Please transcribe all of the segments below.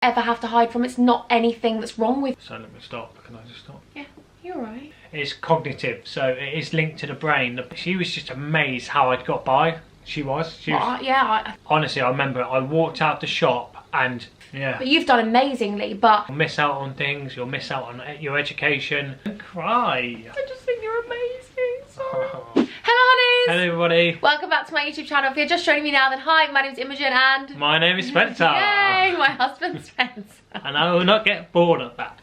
ever have to hide from. It's not anything that's wrong with. So let me stop. Can I just stop? Yeah, you're right. It's cognitive, so it is linked to the brain. She was just amazed how I'd got by. She was. Yeah. Honestly, I remember I walked out the shop and yeah. But you've done amazingly, but you'll miss out on things. You'll miss out on your education. Cry. I just think you're amazing. Sorry. Hello, honeys. Hello, everybody. Welcome back to my YouTube channel. If you're just joining me now, then hi. My name's Imogen and my name is Spencer. Yay, my husband Spencer. And I will not get bored of that.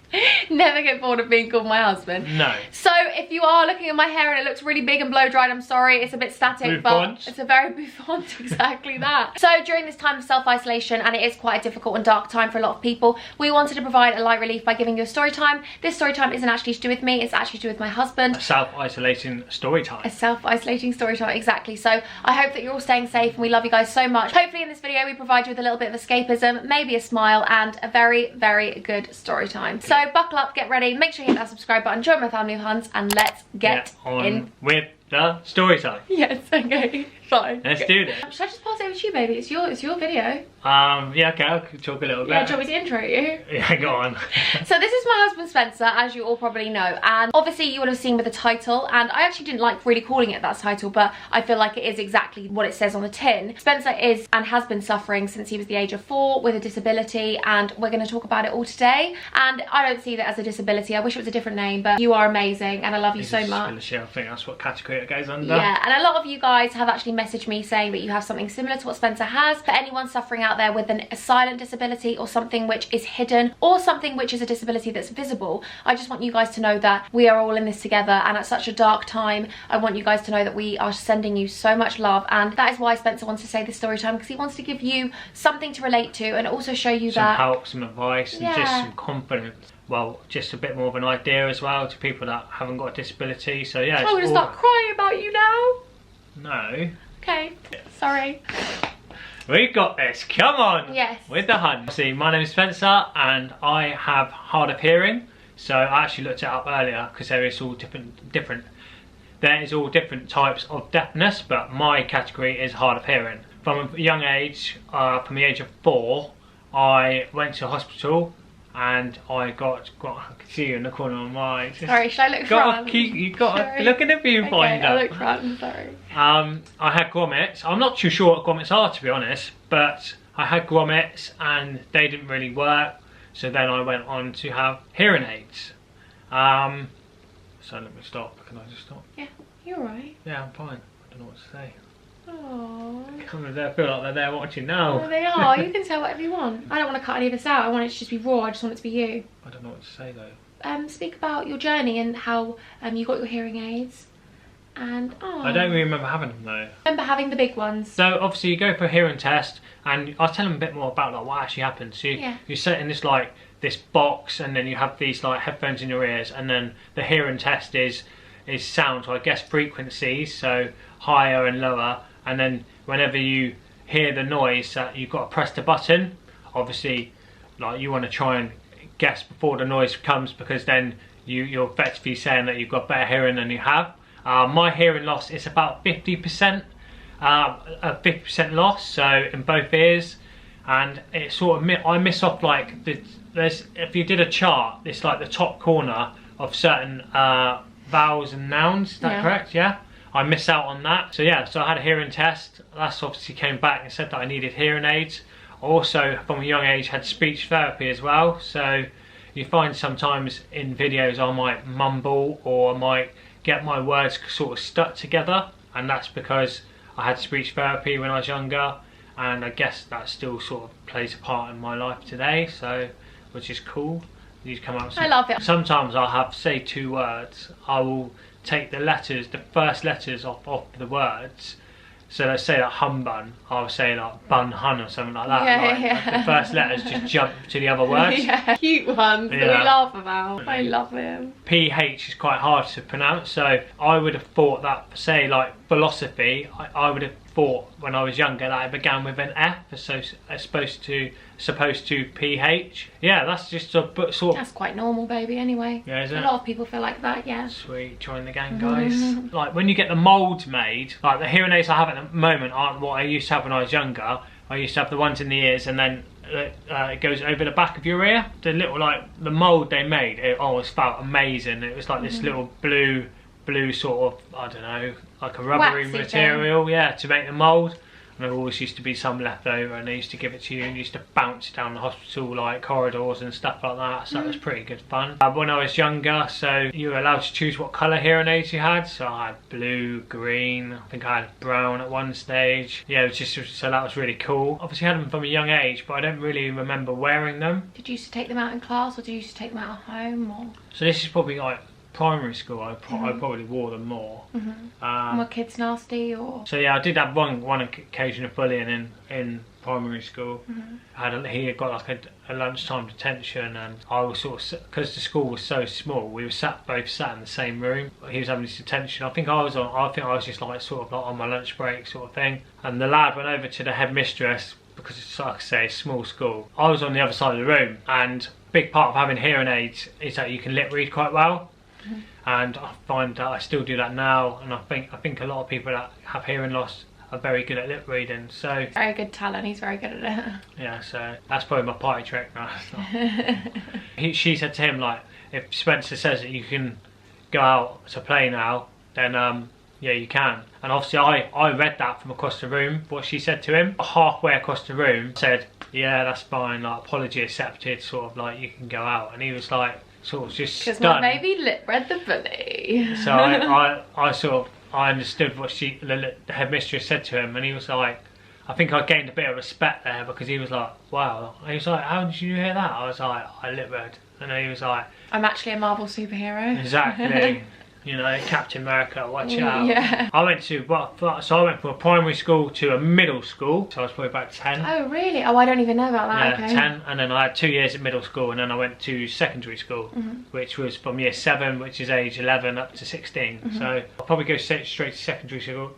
Never get bored of being called my husband. No. So if you are looking at my hair and it looks really big and blow dried, I'm sorry, it's a bit static, but it's a very bouffant, exactly that. So during this time of self-isolation, and it is quite a difficult and dark time for a lot of people, we wanted to provide a light relief by giving you a story time. This story time isn't actually to do with me, it's actually to do with my husband. A self-isolating story time. A self-isolating story time, exactly. So I hope that you're all staying safe and we love you guys so much. Hopefully in this video we provide you with a little bit of escapism, maybe a smile, and a very, very good story time. So buckle up, get ready, make sure you hit that subscribe button, join my family of Huns, and let's get on with the story time. Yes, okay, fine. Let's do this. Should I just pass it over to you, baby? It's your video. Yeah, okay, I'll talk a little bit. Yeah, do you want me to intro you? Yeah, go on. So this is my husband Spencer, as you all probably know, and obviously you would have seen with the title, and I actually didn't like really calling it that title, but I feel like it is exactly what it says on the tin. Spencer is and has been suffering since he was the age of 4 with a disability, and we're going to talk about it all today. And I don't see that as a disability. I wish it was a different name, but you are amazing and I love you so much. I think that's what category it goes under. Yeah, and a lot of you guys have actually messaged me saying that you have something similar to what Spencer has. For anyone suffering out there with a silent disability, or something which is hidden, or something which is a disability that's visible, I just want you guys to know that we are all in this together, and at such a dark time I want you guys to know that we are sending you so much love. And that is why Spencer wants to say this story time, because he wants to give you something to relate to and also show you some help, some advice, and just some confidence. Well, just a bit more of an idea as well to people that haven't got a disability. So yeah, I'm gonna start crying about you now. No. Okay, sorry. We've got this, come on! Yes. With the Hun. See, my name is Spencer and I have hard of hearing. So I actually looked it up earlier because there is all different. There is all different types of deafness, but my category is hard of hearing. From a young age, from the age of 4, I went to hospital and I got I can see you in the corner of my eye. Sorry, should I look front? You got to look in the viewfinder. Okay, I'll look front, sorry. I had grommets. I'm not too sure what grommets are, to be honest, but I had grommets and they didn't really work. So then I went on to have hearing aids. So let me stop. Can I just stop? Yeah, you're right. Yeah, I'm fine. I don't know what to say. Aww. I feel like they're there watching now. Oh, they are. You can say whatever you want. I don't want to cut any of this out. I want it to just be raw. I just want it to be you. I don't know what to say though. Speak about your journey and how you got your hearing aids. And I don't really remember having them though. Remember having the big ones. So obviously you go for a hearing test, and I'll tell them a bit more about like what actually happens. So you sit in this box, and then you have these like headphones in your ears, and then the hearing test is sound, so I guess frequencies, so higher and lower, and then whenever you hear the noise, you've got to press the button. Obviously, like you want to try and guess before the noise comes, because then you're effectively saying that you've got better hearing than you have. My hearing loss is about 50%, a 50% loss, so in both ears, and it sort of I miss off like if you did a chart, it's like the top corner of certain vowels and nouns. Is that correct? Yeah. I miss out on that. So yeah, so I had a hearing test. That's obviously came back and said that I needed hearing aids. Also, from a young age, had speech therapy as well. So you find sometimes in videos I might mumble or I might get my words sort of stuck together, and that's because I had speech therapy when I was younger, and I guess that still sort of plays a part in my life today. So, which is cool. These come out. I love it. Sometimes I'll have say 2 words. I will take the letters, the first letters off the words. So let's say like hum bun, I'll say like bun hun or something like that. Like the first letters just jump to the other words. Yeah, cute ones that we laugh about. I love them. PH is quite hard to pronounce, so I would have thought that, say like philosophy, I would have thought when I was younger that it began with an F, so as supposed to PH. Yeah, that's just a sort of... That's quite normal, baby, anyway. Yeah, is it? A lot of people feel like that, yeah. Sweet, join the gang, guys. Like when you get the moulds made, like the hearing aids I have at the moment aren't what I used to have when I was younger. I used to have the ones in the ears, and then it goes over the back of your ear. The little the mould they made, it always felt amazing. It was like this little blue sort of, I don't know, like a rubbery waxy material, to make the mould. And there always used to be some left over, and they used to give it to you, and you used to bounce down the hospital corridors and stuff like that. So it was pretty good fun. When I was younger, so you were allowed to choose what colour hearing aids you had. So I had blue, green, I think I had brown at one stage. Yeah, it was so that was really cool. Obviously I had them from a young age, but I don't really remember wearing them. Did you used to take them out in class, or did you used to take them out at home? Or? So this is probably primary school. I probably wore them more. Were kids nasty, or? So yeah, I did have one occasion of bullying in primary school. He had got a lunchtime detention, and I was because the school was so small, we were both sat in the same room. He was having his detention. I think I was just on my lunch break sort of thing, and the lad went over to the headmistress, because it's, like I say, a small school. I was on the other side of the room, and a big part of having hearing aids is that you can lip read quite well. And I find that I still do that now, and I think a lot of people that have hearing loss are very good at lip reading. So very good talent. He's very good at it. Yeah, so that's probably my party trick now. She said to him, if Spencer says that you can go out to play now, then yeah, you can. And obviously I read that from across the room, what she said to him. Halfway across the room, said, yeah, that's fine, apology accepted, sort of you can go out. And he was sort of just stunned. Because my baby lip read the bully. So I understood what the headmistress said to him, and he was I think I gained a bit of respect there, because he was wow. And he was how did you hear that? I was I lip read. And then he was I'm actually a Marvel superhero. Exactly. You know, Captain America, watch out. Yeah. I went from a primary school to a middle school, so I was probably about 10. Oh really? Oh, I don't even know about that. Yeah, okay. 10, and then I had 2 years at middle school, and then I went to secondary school, which was from year 7, which is age 11, up to 16. So I'll probably go straight to secondary school.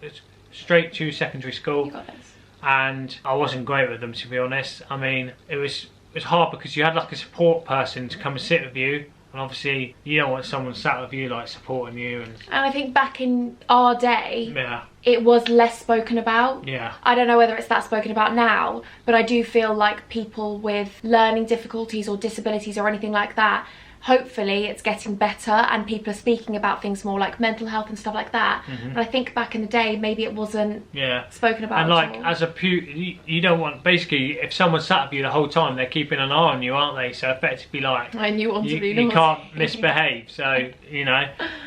You got this. And I wasn't great with them, to be honest. I mean, it was hard because you had a support person to come and sit with you. And obviously, you don't want someone sat with you, supporting you. And I think back in our day, yeah, it was less spoken about. Yeah. I don't know whether it's that spoken about now, but I do feel like people with learning difficulties or disabilities or anything like that, hopefully it's getting better and people are speaking about things more, like mental health and stuff like that. But I think back in the day, maybe it wasn't spoken about. And as a you don't want, basically, if someone sat with you the whole time, they're keeping an eye on you, aren't they? So effectively, and you want to be you can't misbehave. So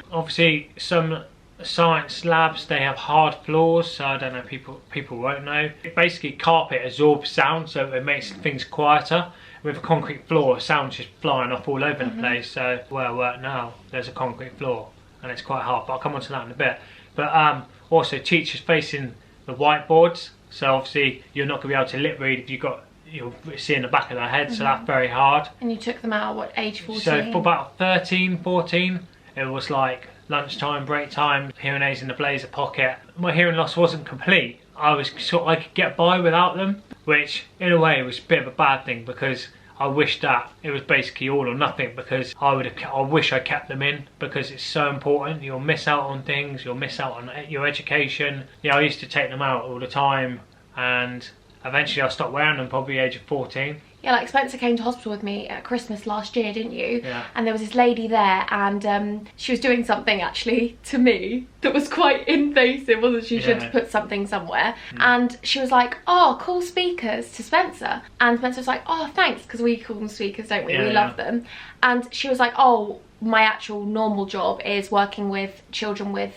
obviously some science labs, they have hard floors, so I don't know, people won't know. Basically, carpet absorbs sound, so it makes things quieter. With a concrete floor, sound's just flying off all over the place. So where I work now, there's a concrete floor, and it's quite hard, but I'll come on to that in a bit. But also, teachers facing the whiteboards, so obviously you're not going to be able to lip read if you're seeing the back of their head, so that's very hard. And you took them out at what, age 14? So for about 13, 14, it was lunchtime, break time, hearing aids in the blazer pocket. My hearing loss wasn't complete. I could get by without them, which in a way was a bit of a bad thing, because I wish that it was basically all or nothing, because I wish I kept them in, because it's so important. You'll miss out on things, you'll miss out on your education. Yeah, I used to take them out all the time, and eventually I stopped wearing them, probably the age of 14. Yeah, Spencer came to hospital with me at Christmas last year, didn't you? Yeah. And there was this lady there, and she was doing something actually to me that was quite invasive, wasn't she? She had to put something somewhere, and she was like, "Oh, cool speakers," to Spencer, and Spencer was like, "Oh, thanks," because we call them speakers, don't we? We love them. And she was like, "Oh, my actual normal job is working with children with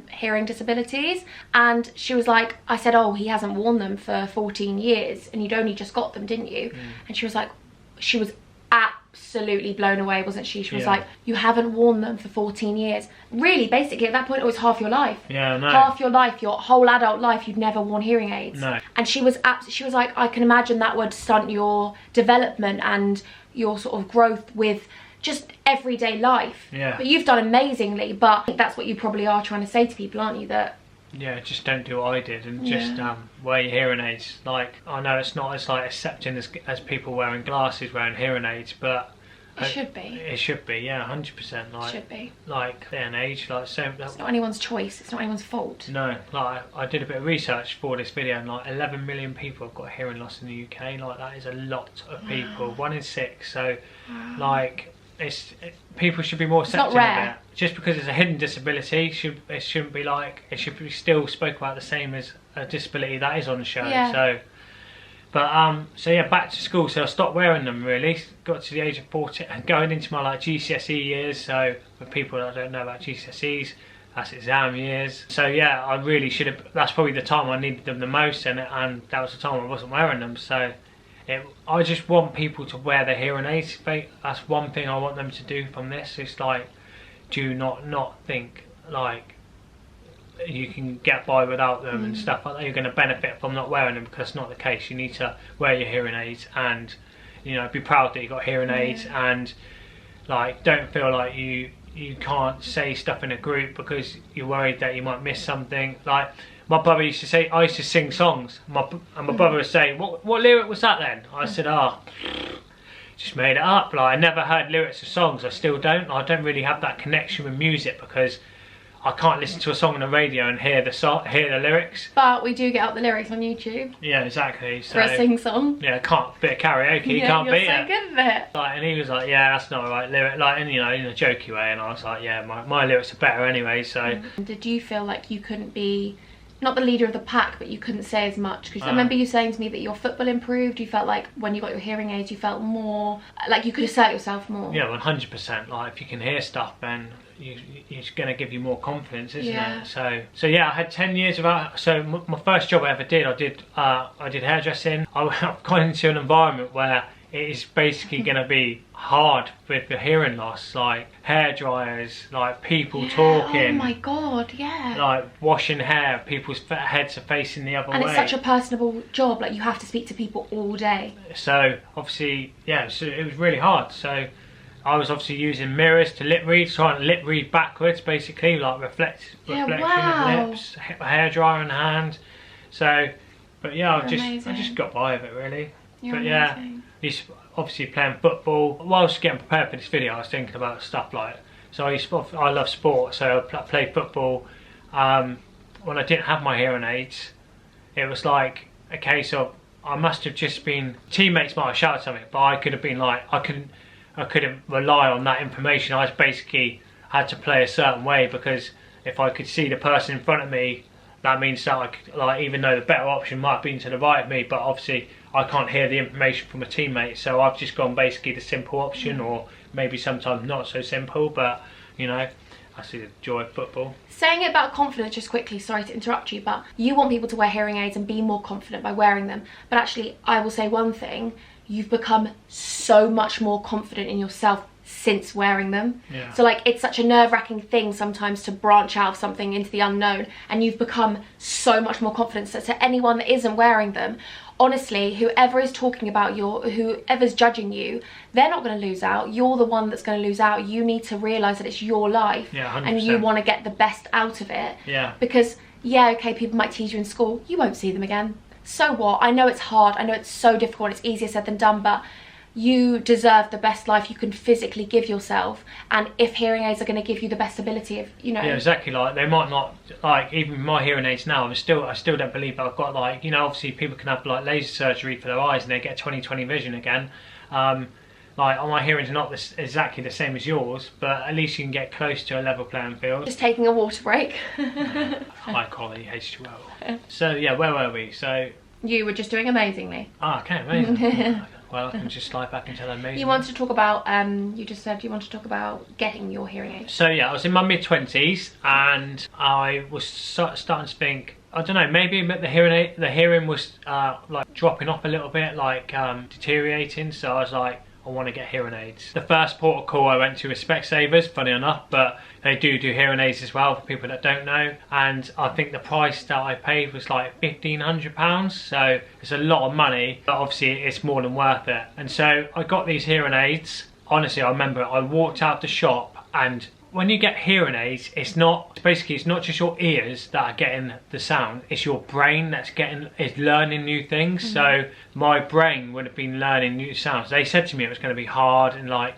hearing disabilities." And she was like, I said, "Oh, he hasn't worn them for 14 years and you'd only just got them, didn't you?" And she was like, she was absolutely blown away, wasn't she? She was like, "You haven't worn them for 14 years. Really, basically at that point it was half your life. Yeah, no. Half your life, your whole adult life, you'd never worn hearing aids." No. And she was like, "I can imagine that would stunt your development and your sort of growth with just everyday life." Yeah. But you've done amazingly, but I think that's what you probably are trying to say to people, aren't you? That just don't do what I did, and just wear your hearing aids. I know it's not as accepting as people wearing glasses wearing hearing aids, but It should be. It should be, yeah, 100%. Like, should be. Like, day and age, like, so... It's not anyone's choice, it's not anyone's fault. No, like, I did a bit of research for this video, and like 11 million people have got hearing loss in the UK. Like, that is a lot of people, 1 in 6. So, like, people should be more accepting of it. Just because it's a hidden disability, it shouldn't be like, it should be still spoke about the same as a disability that is on the show. Yeah. So yeah, back to school. So I stopped wearing them really. Got to the age of 14, going into my like GCSE years. So for people that don't know about GCSEs, that's exam years. So yeah, I really should have. That's probably the time I needed them the most, and that was the time I wasn't wearing them. So I just want people to wear their hearing aids. That's one thing I want them to do from this. It's like, do not think like you can get by without them and stuff like that. You're going to benefit from not wearing them, because that's not the case. You need to wear your hearing aids, and you know, be proud that you got hearing aids, and like, don't feel like you can't say stuff in a group because you're worried that you might miss something. Like, my brother used to say, I used to sing songs, and my brother would say, what lyric was that then? I said, just made it up. Like, I never heard lyrics of songs. I still don't. I don't really have that connection with music, because I can't listen to a song on the radio and hear the lyrics. But we do get out the lyrics on YouTube. Yeah, exactly. So, for a sing song. Yeah, bit of karaoke, you can't beat it. You're so good at it. Like, and he was like, yeah, that's not the right lyric. Like, and you know, in a jokey way, and I was like, yeah, my lyrics are better anyway. So. Did you feel like you couldn't be, not the leader of the pack, but you couldn't say as much? Because I remember you saying to me that your football improved. You felt like when you got your hearing aids, you felt more like you could assert yourself more. Yeah, 100%. Like, if you can hear stuff, then it's going to give you more confidence, isn't it? So yeah, I had 10 years of so my first job I ever did, I did hairdressing. I've gone into an environment where it is basically going to be hard with the hearing loss, like hair dryers, like people talking. Oh my god, yeah. Like washing hair, people's heads are facing the other way. And it's such a personable job, like you have to speak to people all day. So obviously, yeah, so it was really hard. So I was obviously using mirrors to lip read, trying to lip read backwards, basically, like reflection of lips, hair dryer in hand. So, but yeah, I just got by with it really. You're but amazing. Yeah, obviously playing football. Whilst getting prepared for this video, I was thinking about stuff like, so I love sport, so I played football. When I didn't have my hearing aids, it was like a case of, I must have just been, teammates might have shouted something, but I could have been like, I couldn't rely on that information. I basically had to play a certain way, because if I could see the person in front of me, that means that I could, like, even though the better option might have been to the right of me, but obviously I can't hear the information from a teammate, so I've just gone basically the simple option, or maybe sometimes not so simple, but you know, I see the joy of football. Saying it about confidence, just quickly, sorry to interrupt you, but you want people to wear hearing aids and be more confident by wearing them. But actually, I will say one thing, you've become so much more confident in yourself since wearing them. Yeah. So like, it's such a nerve-wracking thing sometimes to branch out of something into the unknown, and you've become so much more confident. So to anyone that isn't wearing them, honestly, whoever is talking about whoever's judging you, they're not going to lose out. You're the one that's going to lose out. You need to realise that it's your life, 100%. And you want to get the best out of it. Yeah. Because yeah, okay, people might tease you in school, you won't see them again. So what? I know it's hard, I know it's so difficult, it's easier said than done, but you deserve the best life you can physically give yourself. And if hearing aids are going to give you the best ability of, you know. Yeah, exactly. Like, they might not, like, even my hearing aids now, I still don't believe that I've got, like, you know, obviously people can have like laser surgery for their eyes and they get 20/20 vision again. Like, my hearing's not exactly the same as yours, but at least you can get close to a level playing field. Just taking a water break. High quality H2O. So yeah, where were we? So you were just doing amazingly. Okay, amazing. Well, I can just slide back into that amazing. You wanted to talk about, you just said you wanted to talk about getting your hearing aids. So yeah, I was in my mid-20s and I was starting to think, I don't know, maybe the hearing was like dropping off a little bit, like deteriorating. So I was like, I want to get hearing aids. The first port of call I went to was Specsavers, funny enough, but they do hearing aids as well for people that don't know. And I think the price that I paid was like £1,500, so it's a lot of money, but obviously it's more than worth it. And so I got these hearing aids. Honestly, I remember I walked out the shop, and when you get hearing aids, it's not just your ears that are getting the sound, it's your brain that's learning new things. So my brain would have been learning new sounds. They said to me it was going to be hard and like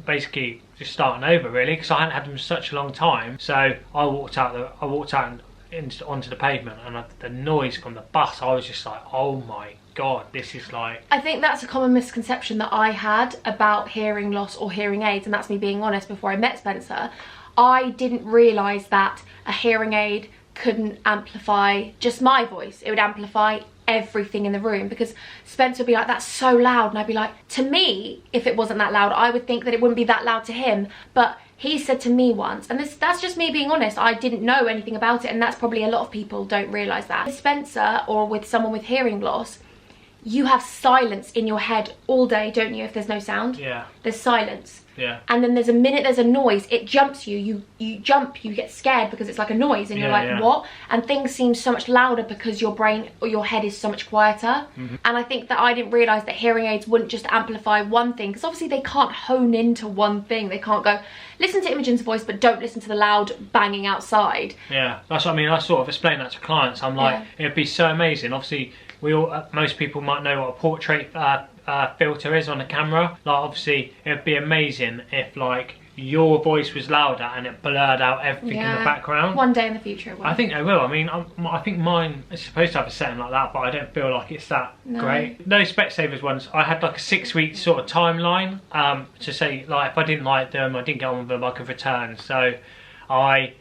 basically just starting over really, because I hadn't had them such a long time. So I walked out onto the pavement, and the noise from the bus, I was just like, oh my god, this is like... I think that's a common misconception that I had about hearing loss or hearing aids, and that's me being honest. Before I met Spencer, I didn't realise that a hearing aid couldn't amplify just my voice. It would amplify everything in the room, because Spencer would be like, that's so loud, and I'd be like, to me, if it wasn't that loud, I would think that it wouldn't be that loud to him. But he said to me once, and that's just me being honest, I didn't know anything about it, and that's probably a lot of people don't realise that. With Spencer, or with someone with hearing loss, you have silence in your head all day, don't you? If there's no sound, yeah, there's silence. Yeah. And then there's a minute there's a noise, it jumps you. You jump, you get scared because it's like a noise, and you're like, what? And things seem so much louder because your brain or your head is so much quieter. And I think that I didn't realise that hearing aids wouldn't just amplify one thing, because obviously they can't hone into one thing. They can't go, listen to Imogen's voice, but don't listen to the loud banging outside. Yeah, that's what I mean. I sort of explain that to clients. I'm like, it'd be so amazing. Obviously, most people might know what a portrait filter is on a camera. Like, obviously it would be amazing if like your voice was louder and it blurred out everything in the background. One day in the future it will. I think they will. I mean, I think mine is supposed to have a setting like that, but I don't feel like it's that great. Those Specsavers ones, I had like a 6-week sort of timeline to say, like, if I didn't like them, I didn't get on with them, I could return. So I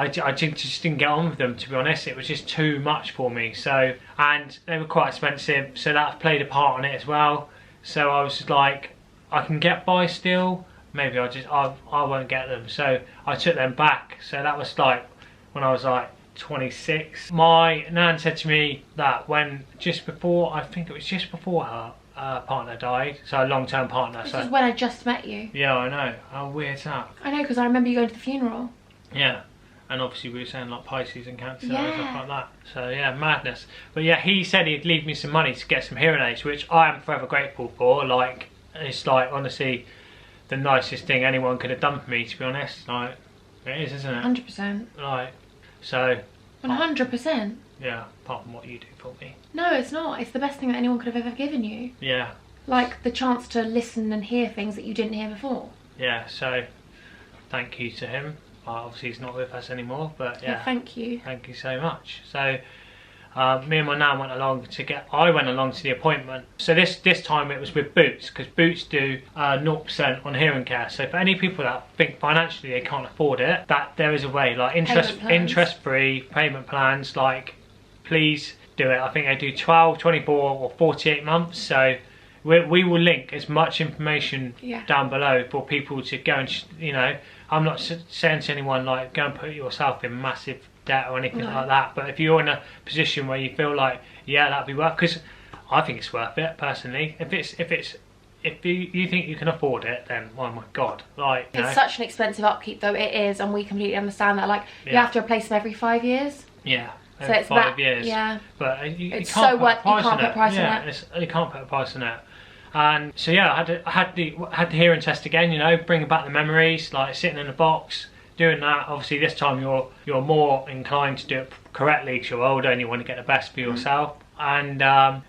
just didn't get on with them, to be honest. It was just too much for me. So, and they were quite expensive, so that played a part on it as well. So I was just like, I can get by still, maybe I won't get them. So I took them back. So that was like when I was like 26. My nan said to me that just before her partner died, so a long-term partner. This is when I just met you. Yeah, I know. How weird is that? I know, because I remember you going to the funeral. Yeah. And obviously we were saying like Pisces and Cancer and stuff like that. So yeah, madness. But yeah, he said he'd leave me some money to get some hearing aids, which I am forever grateful for. Like, it's like honestly the nicest thing anyone could have done for me, to be honest. Like, it is, isn't it? 100%. Like, so... 100%. Yeah, apart from what you do for me. No, it's not. It's the best thing that anyone could have ever given you. Yeah. Like the chance to listen and hear things that you didn't hear before. Yeah, so thank you to him. Obviously he's not with us anymore, but yeah, thank you so much. So me and my nan went along to the appointment. So this time it was with Boots, because Boots do 0% on hearing care. So for any people that think financially they can't afford it, that there is a way, like interest-free payment plans. Like, please do it. I think they do 12, 24 or 48 months. So we will link as much information down below for people to go and, you know, I'm not saying to anyone like go and put yourself in massive debt or anything like that, but if you're in a position where you feel like, yeah, that'd be worth, because I think it's worth it personally. If you think you can afford it, then oh my god, like, it's such an expensive upkeep though. It is, and we completely understand that. Like, you have to replace them every 5 years. Yeah. So it's 5 years. Yeah. But you it's can't so put a price you can't put a price on it. You can't put a price on it. And so yeah, I had the hearing test again, you know, bringing back the memories, like sitting in a box, doing that. Obviously this time you're more inclined to do it correctly because you're older and you want to get the best for yourself. And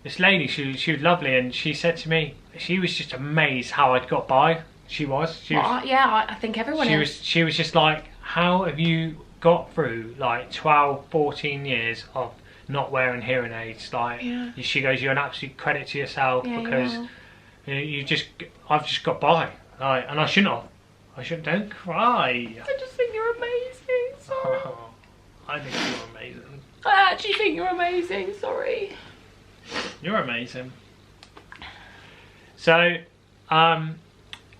this lady, she was lovely, and she said to me, she was just amazed how I'd got by. Yeah, I think everyone is. She was just like, how have you got through like 12, 14 years of not wearing hearing aids? Like, she goes, you're an absolute credit to yourself, because I've just got by, like, and I shouldn't. Don't cry. I just think you're amazing. Sorry. I think you're amazing. I actually think you're amazing. Sorry. You're amazing. So,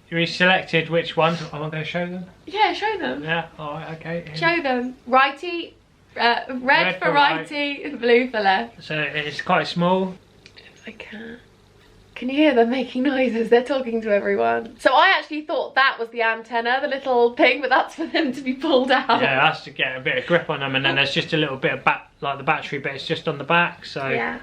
you selected which ones? Am I going to show them? Yeah, show them. Yeah. All right. Okay. Show them. Righty, red for righty, blue for left. So it's quite small. If I can. Can you hear them making noises? They're talking to everyone. So I actually thought that was the antenna, the little thing, but that's for them to be pulled out. Yeah, that's to get a bit of grip on them, and then there's just a little bit of like the battery, but it's just on the back. So yeah, you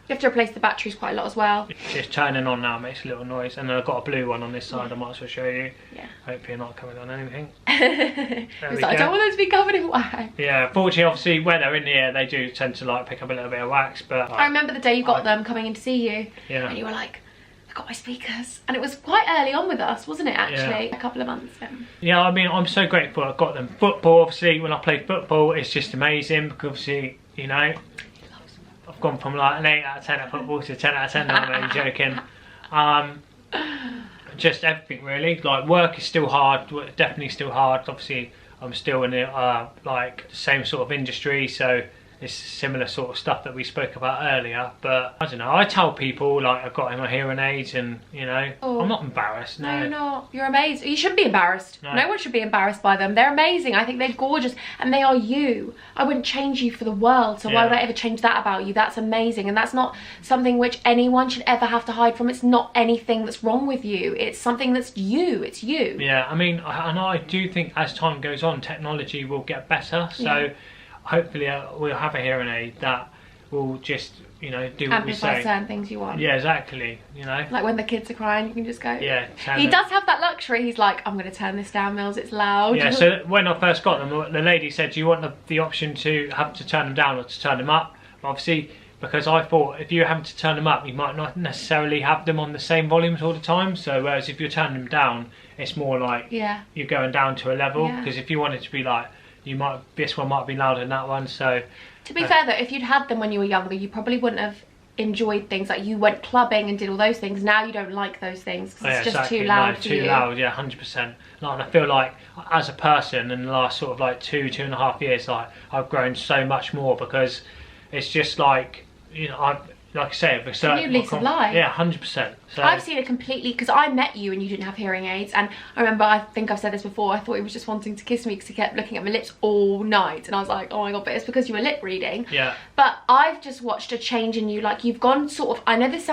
have to replace the batteries quite a lot as well. It's just turning on now, makes a little noise, and then I've got a blue one on this side. I might as well show you. Yeah. Hopefully you're not coming on anything. I don't want them to be covered in wax. Yeah, fortunately, obviously, where they're in the air, they do tend to like pick up a little bit of wax. But I remember the day you got them coming in to see you, and you were like, I got my speakers, and it was quite early on with us, wasn't it, actually? A couple of months in. Yeah, I mean, I'm so grateful I got them. Football, obviously, when I played football, it's just amazing, because obviously, you know, I've gone from like an 8 out of 10 at football to 10 out of 10 now, I'm only joking. Just everything, really. Like, work is still hard, definitely still hard. Obviously, I'm still in the, like, same sort of industry, so it's similar sort of stuff that we spoke about earlier. But I don't know, I tell people like I've got my hearing aids, and you know, I'm not embarrassed. No, you're not. You're amazing. You shouldn't be embarrassed. No one should be embarrassed by them. They're amazing. I think they're gorgeous, and they are you. I wouldn't change you for the world, so why would I ever change that about you? That's amazing, and that's not something which anyone should ever have to hide from. It's not anything that's wrong with you. It's something that's you. It's you. Yeah, I mean, and I do think as time goes on, technology will get better. So hopefully we'll have a hearing aid that will just, you know, do what we say. Amplify certain things you want. Yeah, exactly, you know. Like when the kids are crying, you can just go. Yeah. He does have that luxury. He's like, I'm going to turn this down, Mills, it's loud. Yeah, so when I first got them, the lady said, do you want the option to have to turn them down or to turn them up? But obviously, because I thought if you're having to turn them up, you might not necessarily have them on the same volumes all the time. So whereas if you're turning them down, it's more like you're going down to a level. Because if you wanted to be like, this one might be louder than that one. So to be fair though, if you'd had them when you were younger, you probably wouldn't have enjoyed things like you went clubbing and did all those things. Now you don't like those things because it's just too loud for you. Too loud, yeah, 100%. And I feel like as a person in the last sort of like 2.5 years, like I've grown so much more, because it's just like, you know, like I say, it's a new lease of life. Yeah, 100%. So I've seen it completely, because I met you and you didn't have hearing aids, and I remember, I think I've said this before, I thought he was just wanting to kiss me because he kept looking at my lips all night, and I was like, oh my god, but it's because you were lip reading. Yeah. But I've just watched a change in you. Like, you've gone sort of, I know this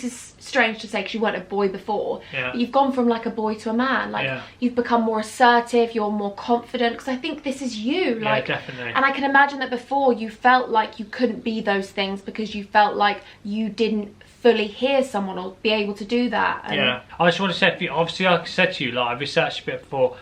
is strange to say because you weren't a boy before, but you've gone from like a boy to a man. Like you've become more assertive, you're more confident, because I think this is you. Like, definitely. And I can imagine that before you felt like you couldn't be those things because you felt like you didn't fully hear someone or be able to do that. And I just want to say, obviously like I said to you, like I've researched a bit before,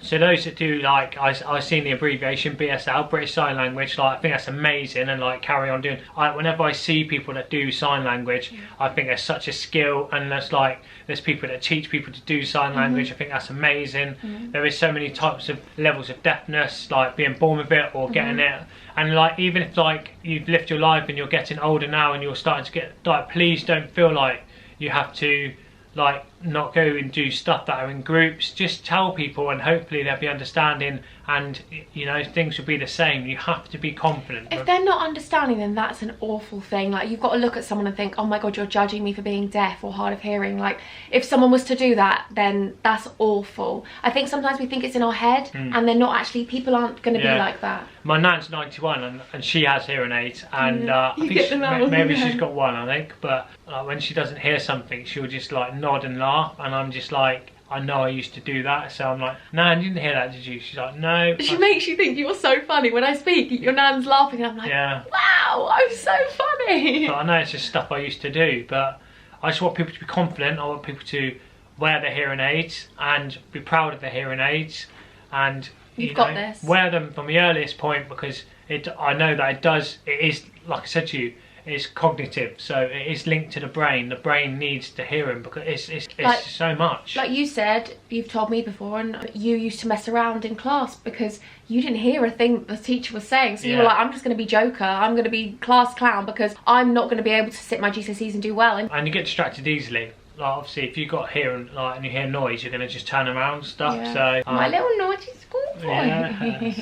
so those that do, like I've seen the abbreviation BSL, British Sign Language, like I think that's amazing, and like carry on doing. Whenever I see people that do sign language, I think there's such a skill, and there's people that teach people to do sign language. I think that's amazing. There is so many types of levels of deafness, like being born with it or getting it, and like even if like you've lived your life and you're getting older now and you're starting to get, like, please don't feel like you have to like not go and do stuff that are in groups. Just tell people, and hopefully they'll be understanding, and you know, things will be the same. You have to be confident. If they're not understanding, then that's an awful thing. Like, you've got to look at someone and think, oh my god, you're judging me for being deaf or hard of hearing. Like, if someone was to do that, then that's awful. I think sometimes we think it's in our head, and they're not actually. People aren't going to be like that. My nan's 91 and she has hearing aids, and I think maybe she's got one, I think, but when she doesn't hear something, she'll just like nod and laugh, and I'm just like, I know I used to do that, so I'm like, Nan, you didn't hear that, did you? She's like, no. She makes you think you're so funny. When I speak, your nan's laughing, and I'm like, wow, I'm so funny. But I know it's just stuff I used to do, but I just want people to be confident. I want people to wear their hearing aids and be proud of their hearing aids, and You've got this. Wear them from the earliest point, because I know that it is, like I said to you, it's cognitive, so it is linked to the brain. The brain needs to hear them, because it's like, so much. Like you said, you've told me before, and you used to mess around in class because you didn't hear a thing the teacher was saying, so you were like, I'm just going to be joker, I'm going to be class clown, because I'm not going to be able to sit my GCSEs and do well. And you get distracted easily. Like, obviously, if you've got hearing, like, and you hear noise, you're going to just turn around and stuff. So my little naughty school boy.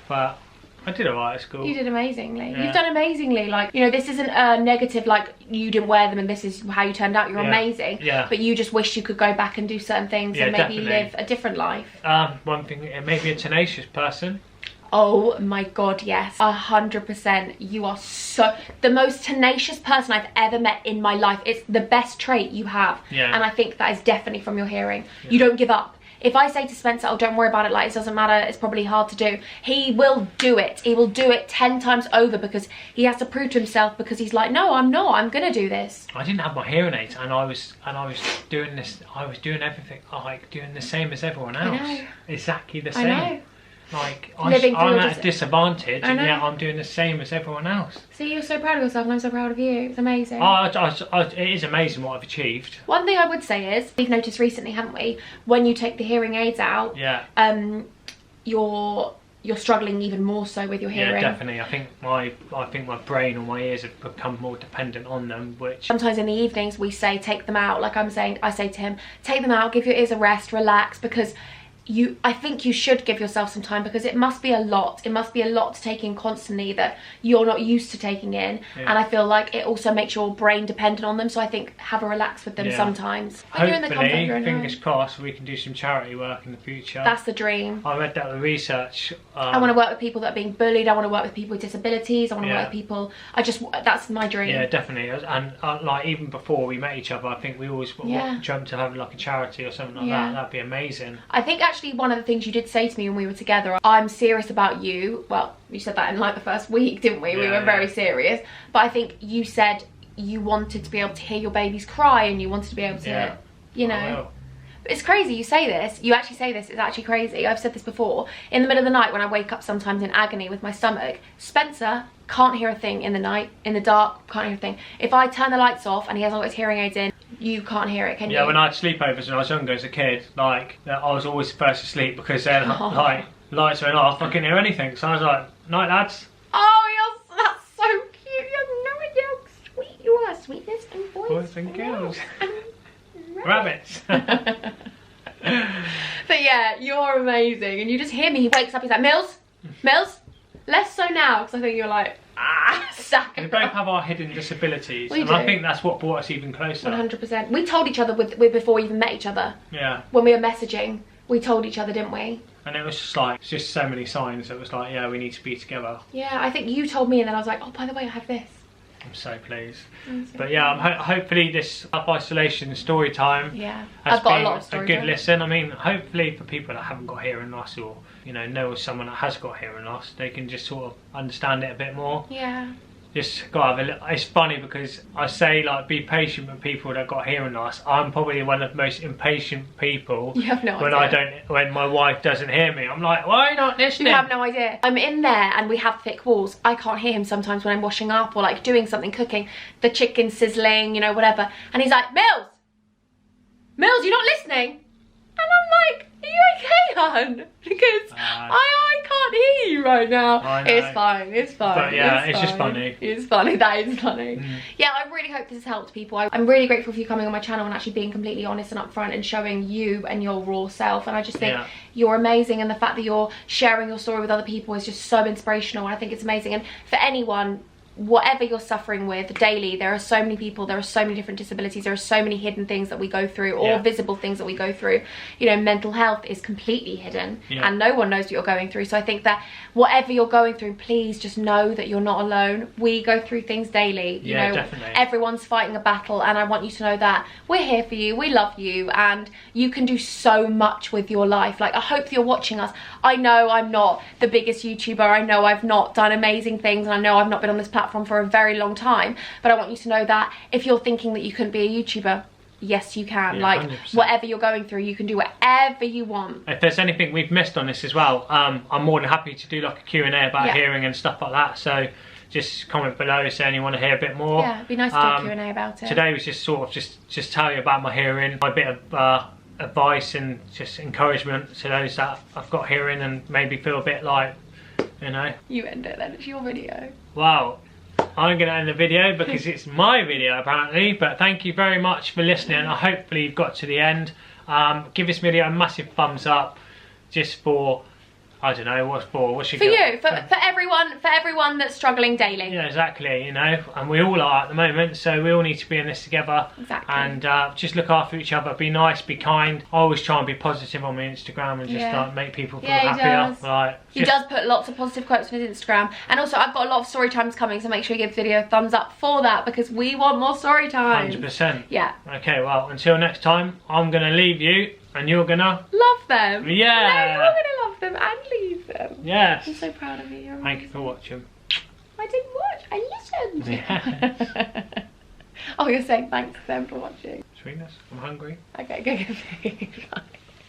But I did alright at school. You did amazingly. You've done amazingly. Like, you know, this isn't a negative, like, you didn't wear them and this is how you turned out. You're amazing. But you just wish you could go back and do certain things and maybe live a different life. One thing, maybe a tenacious person. Oh my god, yes, 100%. You are so the most tenacious person I've ever met in my life. It's the best trait you have, and I think that is definitely from your hearing. You don't give up. If I say to Spencer, oh, don't worry about it, like, it doesn't matter, it's probably hard to do, he will do it. He will do it 10 times over, because he has to prove to himself, because he's like, no, I'm not, I'm gonna do this. I didn't have my hearing aids, and I was doing this, I was doing everything, like doing the same as everyone else. I know. Exactly the same. I know. like I'm at a disadvantage, and yet I'm doing the same as everyone else. See, you're so proud of yourself, and I'm so proud of you. It's amazing. It is amazing what I've achieved. One thing I would say is, we've noticed recently, haven't we, when you take the hearing aids out, you're struggling even more so with your hearing. Yeah, definitely. I think my brain or my ears have become more dependent on them, which sometimes in the evenings we say take them out. Like I say to him, take them out, give your ears a rest, relax, because I think you should give yourself some time, because it must be a lot. It must be a lot to take in constantly that you're not used to taking in. Yeah. And I feel like it also makes your brain dependent on them. So I think have a relax with them sometimes. Hopefully, you're in the comfort of your own fingers crossed, we can do some charity work in the future. That's the dream. I read that with research. I want to work with people that are being bullied. I want to work with people with disabilities. I want to work with people. That's my dream. Yeah, definitely. And like even before we met each other, I think we always dreamt of having like a charity or something like that. That'd be amazing. I think actually one of the things you did say to me when we were together, I'm serious about you. Well, you said that in like the first week, didn't we? We were very serious. But I think you said you wanted to be able to hear your babies cry, and you wanted to be able to, you know. It's crazy you say this. You actually say this. It's actually crazy. I've said this before. In the middle of the night when I wake up sometimes in agony with my stomach, Spencer can't hear a thing in the night. In the dark, can't hear a thing. If I turn the lights off and he hasn't got his hearing aids in, you can't hear it, can you? Yeah, when I had sleepovers when I was younger as a kid, like, I was always first asleep because then, like, lights went off, I couldn't hear anything. So I was like, night lads. Oh, that's so cute. You have no idea how sweet you are. Sweetness and boys and girls. Rabbits. But yeah, you're amazing. And you just hear me, he wakes up, he's like, Mills, less so now, because I think you're like, sucker. We both have our hidden disabilities, and I think that's what brought us even closer. 100%. We told each other before we even met each other. Yeah. When we were messaging, we told each other, didn't we? And it was just like, just so many signs. It was like, yeah, we need to be together. Yeah, I think you told me, and then I was like, oh, by the way, I have this. I'm so pleased. But yeah, hopefully this self-isolation story time has been a good listen. I mean, hopefully for people that haven't got hearing loss, or know someone that has got hearing loss, they can just sort of understand it a bit more. Yeah. Just gotta have it's funny because I say like be patient with people that got hearing loss. I'm probably one of the most impatient people. You have no idea. When my wife doesn't hear me, I'm like, why are you not listening? You have no idea. I'm in there and we have thick walls. I can't hear him sometimes when I'm washing up or like doing something, cooking, the chicken sizzling, whatever. And he's like, Mills, you're not listening. And I'm like, are you okay, hon? Because I can't hear you right now. It's fine. But yeah, it's just funny. It's funny. That is funny. Yeah, I really hope this has helped people. I'm really grateful for you coming on my channel and actually being completely honest and upfront and showing you and your raw self. And I just think you're amazing, and the fact that you're sharing your story with other people is just so inspirational. And I think it's amazing. And for anyone, whatever you're suffering with daily, there are so many people, there are so many different disabilities, there are so many hidden things that we go through, or visible things that we go through. Mental health is completely hidden, and no one knows what you're going through. So I think that whatever you're going through, please just know that you're not alone. We go through things daily. Definitely. Everyone's fighting a battle, and I want you to know that we're here for you, we love you, and you can do so much with your life. Like, I hope that you're watching us. I know I'm not the biggest YouTuber, I know I've not done amazing things, and I know I've not been on this platform for a very long time, but I want you to know that if you're thinking that you couldn't be a YouTuber, yes you can. Like 100%. Whatever you're going through, you can do whatever you want. If there's anything we've missed on this as well, I'm more than happy to do like a Q&A about hearing and stuff like that, so just comment below saying you want to hear a bit more. Yeah, it'd be nice to do a Q&A about it. Today was just sort of just tell you about my hearing, my bit of advice and just encouragement to those that I've got hearing and maybe feel a bit like, You end it then, it's your video. Wow. I'm going to end the video because it's my video apparently, but thank you very much for listening. Hopefully you've got to the end. Give this video a massive thumbs up, just for, I don't know, what should for you, for everyone that's struggling daily. Yeah, exactly, and we all are at the moment, so we all need to be in this together. Exactly. And just look after each other, be nice, be kind. I always try and be positive on my Instagram and just make people feel happier. He does put lots of positive quotes on his Instagram, and also I've got a lot of story times coming, so make sure you give the video a thumbs up for that, because we want more story time. 100%. Yeah. Okay, well, until next time, I'm gonna leave you, and you're gonna love them. Yeah. No, you're gonna love them and leave them. Yes. I'm so proud of you. Thank you for watching. I didn't watch. I listened. Yes. Oh, you're saying thanks to them for watching. Sweetness. I'm hungry. Okay, go get food. Bye.